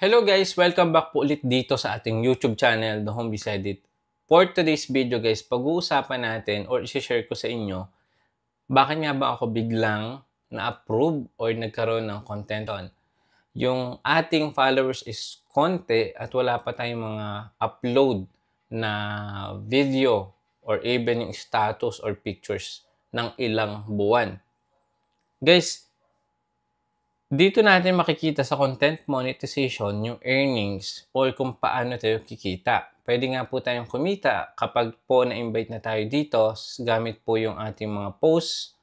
Hello guys! Welcome back po ulit dito sa ating YouTube channel, The Home Beside It. For today's video guys, pag-uusapan natin or i-share ko sa inyo, bakit nga ba ako biglang na-approve or nagkaroon ng content on. Yung ating followers is konti at wala pa tayong mga upload na video or even yung status or pictures ng ilang buwan. Guys, dito natin makikita sa content monetization yung earnings or kung paano tayo kikita. Pwede nga po tayong kumita kapag po na-invite na tayo dito gamit po yung ating mga posts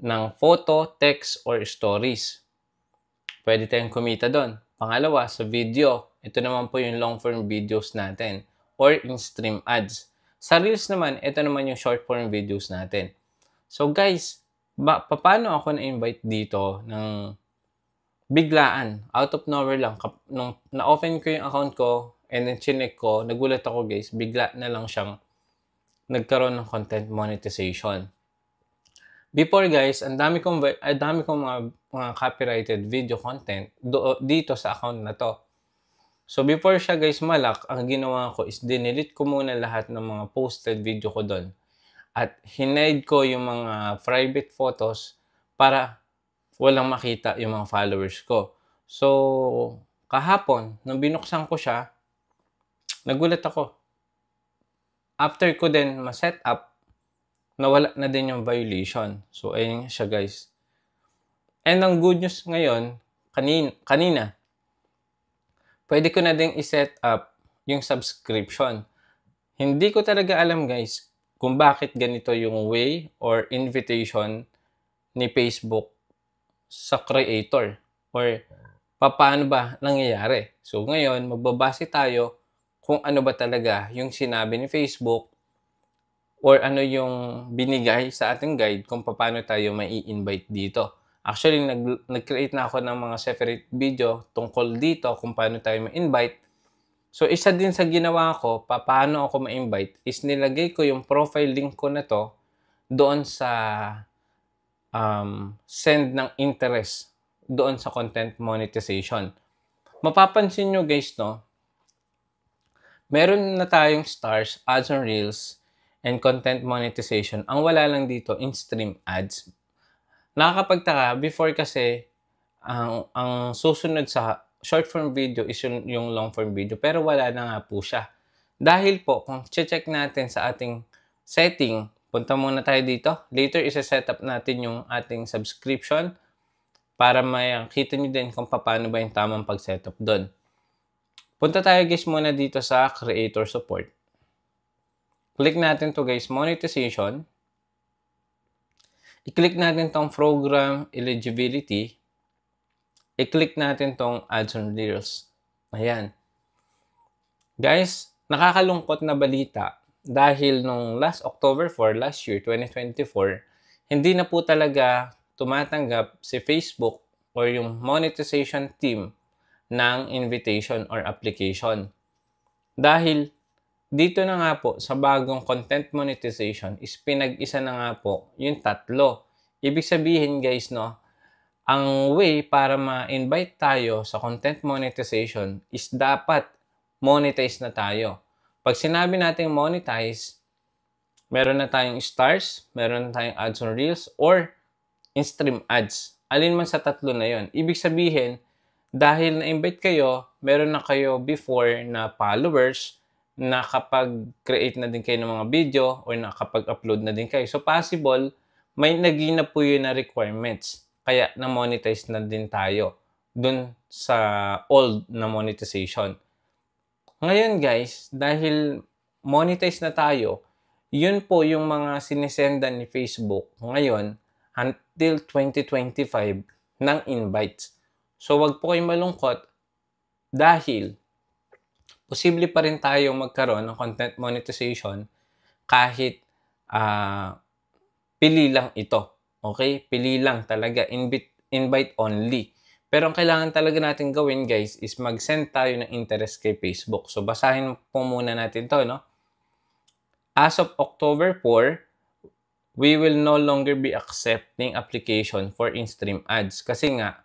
ng photo, text, or stories. Pwede tayong kumita doon. Pangalawa, sa video. Ito naman po yung long form videos natin or in-stream ads. Sa Reels naman, ito naman yung short form videos natin. So guys, paano ako na-invite dito ng biglaan, out of nowhere lang, nung na-open ko yung account ko, and then chinek ko, nagulat ako guys, bigla na lang siyang nagkaroon ng content monetization. Before guys, ang dami kong mga copyrighted video content dito sa account na to. So before siya guys malak, ang ginawa ko is dinelete ko muna lahat ng mga posted video ko doon. At hinide ko yung mga private photos para walang makita yung mga followers ko. So, kahapon, nung binuksan ko siya, nagulat ako. After ko din ma-set up, nawala na din yung violation. So, ayun siya guys. And ang good news ngayon, kanina, pwede ko na din i-set up yung subscription. Hindi ko talaga alam guys kung bakit ganito yung way or invitation ni Facebook sa creator or paano ba nangyayari. So ngayon, magbabase tayo kung ano ba talaga yung sinabi ni Facebook or ano yung binigay sa ating guide kung paano tayo mai-invite dito. Actually, nag-create na ako ng mga separate video tungkol dito kung paano tayo ma-invite. So isa din sa ginawa ko, paano ako ma-invite is nilagay ko yung profile link ko na to doon sa send ng interest doon sa content monetization. Mapapansin nyo guys, no? Meron na tayong stars, ads on reels, and content monetization. Ang wala lang dito, in-stream ads. Nakakapagtaka, before kasi, ang susunod sa short form video is yung long form video. Pero wala na nga po siya. Dahil po, kung check natin sa ating setting, punta muna tayo dito. Later, isa-set up natin yung ating subscription para makita nyo din kung paano ba yung tamang pag-setup doon. Punta tayo guys muna dito sa creator support. Click natin to guys, monetization. I-click natin tong program eligibility. I-click natin tong ads on reels. Ayan. Guys, nakakalungkot na balita dahil nung last October 4, last year, 2024, hindi na po talaga tumatanggap si Facebook or yung monetization team ng invitation or application. Dahil dito na nga po sa bagong content monetization is pinag-isa na nga po yung tatlo. Ibig sabihin guys, no, ang way para ma-invite tayo sa content monetization is dapat monetize na tayo. Pag sinabi natin monetize, meron na tayong stars, meron na tayong ads on reels, or in-stream ads. Alin man sa tatlo na yon. Ibig sabihin, dahil na-invite kayo, meron na kayo before na followers, nakapag-create na din kayo ng mga video, or nakapag-upload na din kayo. So, possible, may naging na po yun na requirements. Kaya, na-monetize na din tayo dun sa old na monetization. Ngayon guys, dahil monetize na tayo, yun po yung mga sinisendan ni Facebook ngayon until 2025 ng invites. So wag po kayong malungkot dahil posible pa rin tayong magkaroon ng content monetization kahit pili lang ito. Okay? Pili lang talaga. Invite only. Pero ang kailangan talaga natin gawin guys is mag-send tayo ng interest kay Facebook. So basahin po muna natin to, no? As of October 4, we will no longer be accepting application for in-stream ads. Kasi nga,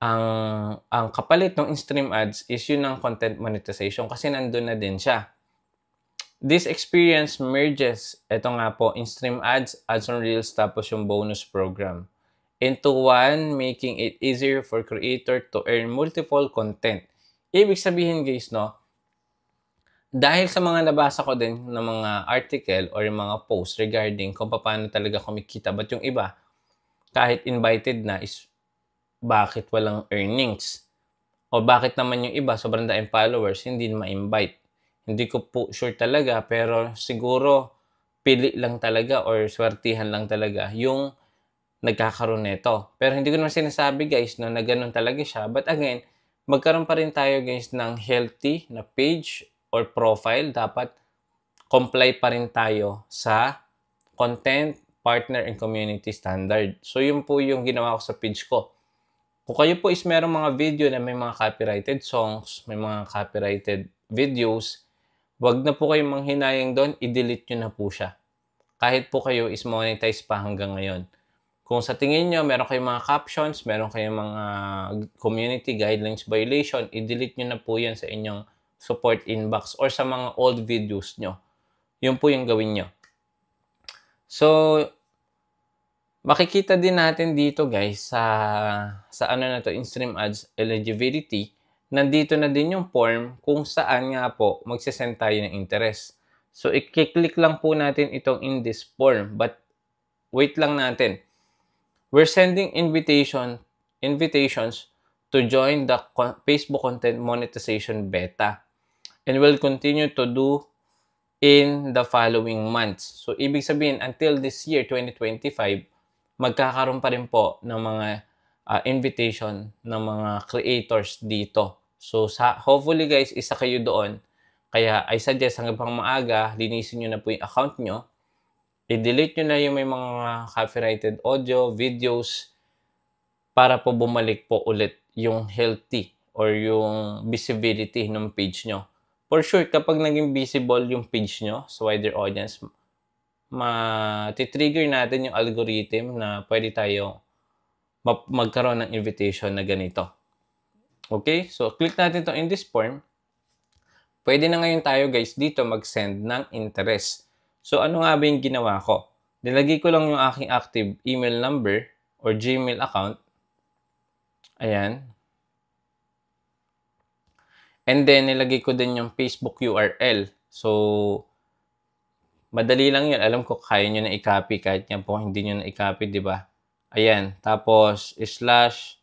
ang kapalit ng in-stream ads is yun ang content monetization kasi nandun na din siya. This experience merges, ito nga po, in-stream ads, ads on Reels, tapos yung bonus program into one, making it easier for creator to earn multiple content. Ibig sabihin guys, no, dahil sa mga nabasa ko din ng mga article or yung mga post regarding kung paano talaga kumikita, but yung iba, kahit invited na is bakit walang earnings? O bakit naman yung iba, sobrang daing followers, hindi ma-invite? Hindi ko po sure talaga, pero siguro pili lang talaga or swertihan lang talaga yung nagkakaroon nito. Pero hindi ko naman sinasabi guys no, na ganun talaga siya. But again, magkaroon pa rin tayo guys ng healthy na page or profile. Dapat comply pa rin tayo sa content, partner, and community standard. So yun po yung ginawa ko sa page ko. Kung kayo po is merong mga video na may mga copyrighted songs, may mga copyrighted videos, wag na po kayong manghinayang doon, i-delete nyo na po siya. Kahit po kayo is monetize pa hanggang ngayon. Kung sa tingin nyo, meron kayong mga captions, meron kayong mga community guidelines violation, i-delete nyo na po yan sa inyong support inbox or sa mga old videos nyo. Yun po yung gawin nyo. So, makikita din natin dito guys sa ano na to, in-stream ads eligibility, nandito na din yung form kung saan nga po magsisend tayo ng interest. So, i-click lang po natin itong in this form. But, wait lang natin. We're sending invitations to join the Facebook Content Monetization Beta. And we'll continue to do in the following months. So, ibig sabihin, until this year, 2025, magkakaroon pa rin po ng mga invitation ng mga creators dito. So, hopefully guys, isa kayo doon. Kaya I suggest hanggang pang maaga, linisin nyo na po yung account nyo. I-delete nyo na yung may mga copyrighted audio, videos, para po bumalik po ulit yung healthy or yung visibility ng page nyo. For sure, kapag naging visible yung page nyo sa wider audience, matitrigger natin yung algorithm na pwede tayo magkaroon ng invitation na ganito. Okay? So, click natin to in this form. Pwede na ngayon tayo guys dito mag-send ng interest. So, ano nga ba yung ginawa ko? Nilagay ko lang yung aking active email number or Gmail account. Ayan. And then, nilagay ko din yung Facebook URL. So, madali lang yun. Alam ko, kaya nyo na i-copy. Kahit yan po, hindi nyo na i-copy, di ba? Ayan. Tapos, slash.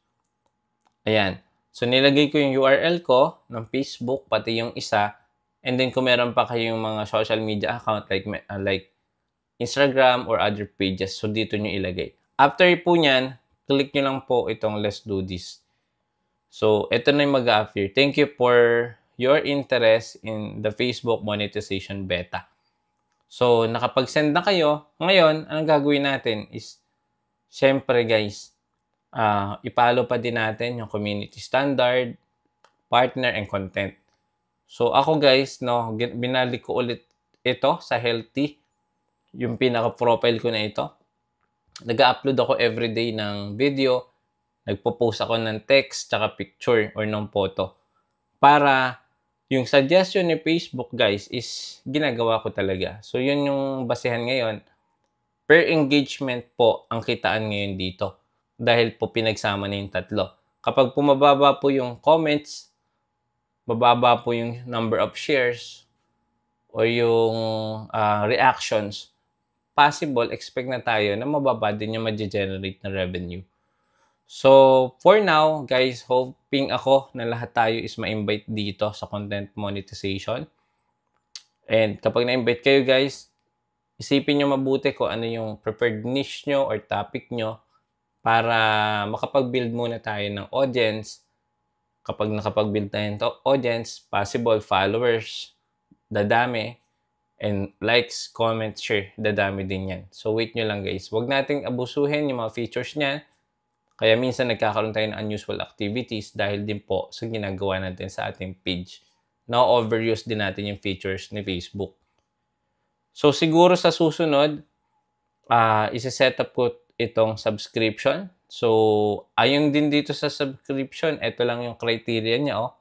Ayan. So, nilagay ko yung URL ko ng Facebook, pati yung isa. And then, kung meron pa kayong mga social media account like Instagram or other pages, so dito nyo ilagay. After po nyan, click nyo lang po itong let's do this. So, ito na yung mag-a-appear. Thank you for your interest in the Facebook monetization beta. So, nakapag-send na kayo. Ngayon, anong gagawin natin is, syempre guys, ipalo pa din natin yung community standard, partner, and content. So, ako guys, no, binalik ko ulit ito sa Healthy, yung pinaka-profile ko na ito. Nag-upload ako everyday ng video, nagpo-post ako ng text, tsaka picture or ng photo. Para yung suggestion ni Facebook guys is ginagawa ko talaga. So, yun yung basehan ngayon. Per engagement po ang kitaan ngayon dito. Dahil po pinagsama na yung tatlo. Kapag pumababa po yung comments, bababa po yung number of shares o yung reactions, possible, expect na tayo na mababa din yung ma-generate na revenue. So, for now, guys, hoping ako na lahat tayo is ma-invite dito sa content monetization. And kapag na-invite kayo, guys, isipin nyo mabuti kung ano yung preferred niche nyo or topic nyo para makapag-build muna tayo ng audience. Kapag nakapag-build tayo ng audience, possible followers, dadami, and likes, comments, share, dadami din yan. So, wait nyo lang, guys. Huwag nating abusuhin yung mga features niyan. Kaya minsan nagkakaroon tayo ng unusual activities dahil din po sa ginagawa natin sa ating page. Na-overuse din natin yung features ni Facebook. So, siguro sa susunod, isi-set up ko itong subscription. So, ayon din dito sa subscription, ito lang yung criteria niya, oh.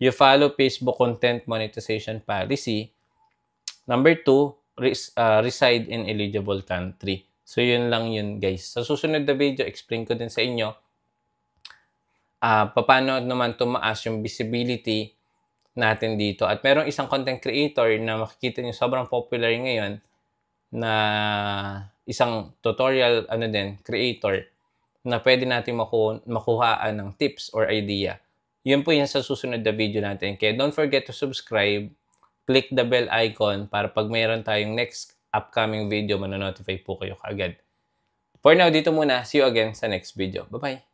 You follow Facebook Content Monetization Policy. Number 2, reside in eligible country. So, yun lang yun, guys. Sa susunod na video, explain ko din sa inyo paano naman tumaas yung visibility natin dito. At merong isang content creator na makikita nyo sobrang popular ngayon na isang tutorial creator na pwede natin makuhaan ng tips or idea. Yun po yan sa susunod na video natin. Kaya don't forget to subscribe, click the bell icon para pag mayroon tayong next upcoming video, manonotify po kayo kaagad. For now, dito muna. See you again sa next video. Bye-bye!